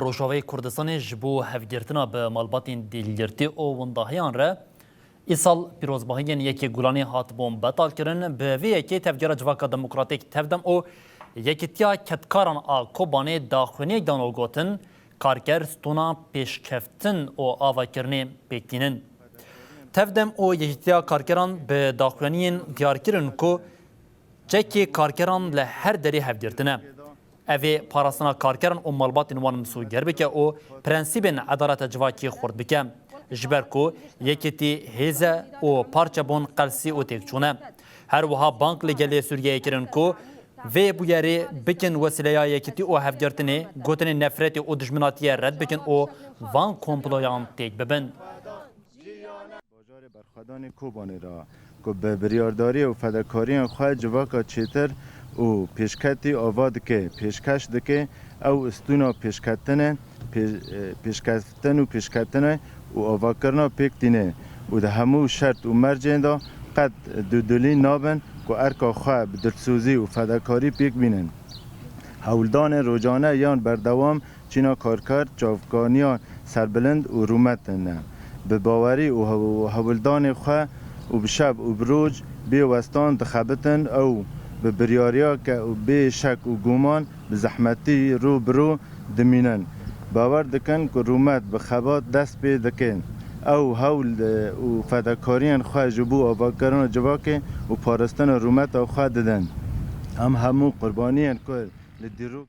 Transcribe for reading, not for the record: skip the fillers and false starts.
روشاوی کردستان جبو هفگرتنا به مالباتین دیلگرتی او ونداهیان را ایسال پیروزباهین یکی گولانی هات بوم بطال کرن به وی یکی تفجیر جواکا دموکراتیک تفدم او یکی تیا کتکاران کوبانه داخونی دانو گوتن کارگر ستونا پیشکفتن او آوا کرنه بیکتینن. تفدم او یکی تیا کارگران به داخونین دیار کرن کو جکی کارگران لهر دری هفگرتنه. اوی پاراستنا کارکران و مالباتین وان مسوگر بکه او پرنسیبین عدالت جواکی خورد بکه. جبر کو یکی تی هیزه و پارچه بون قلسی و تکچونه. هر وها بانک لگلی سوریه کرن کو وی بویاری بکن وسیله یکی تی او هفگرتنه گوتن نفرت و دشمناتی رد بکن او وان کمپلویان تک ببن. برخوادان کوبانی را که به بریارداری و فداکاری خواهد جواکا چیتر و پیشکتی آواد که پیشکش دکه او استونا پیشکتن و پیشکتنه و آواکرنا پیکتینه و ده همو شرط و مرجین دا قد دودولی نابن که ارکا خواه بدرسوزی و فداکاری پیک بینن. هولدان روزانه یان بردوام چینا کارکرد جاوگانیان سربلند و رومتنه. به باوری و هولدان خواه و بشب و بروج بی وستان دخبتن او به بریاریا که به شک و گمان به زحمتی رو برو دمینن باور دکن که رومت به خبات دست پی دکن او هول و فداکارین خواه جبو آواکران جواکه و پارستان رومت او خواه ددن همو قربانیان که لدیرو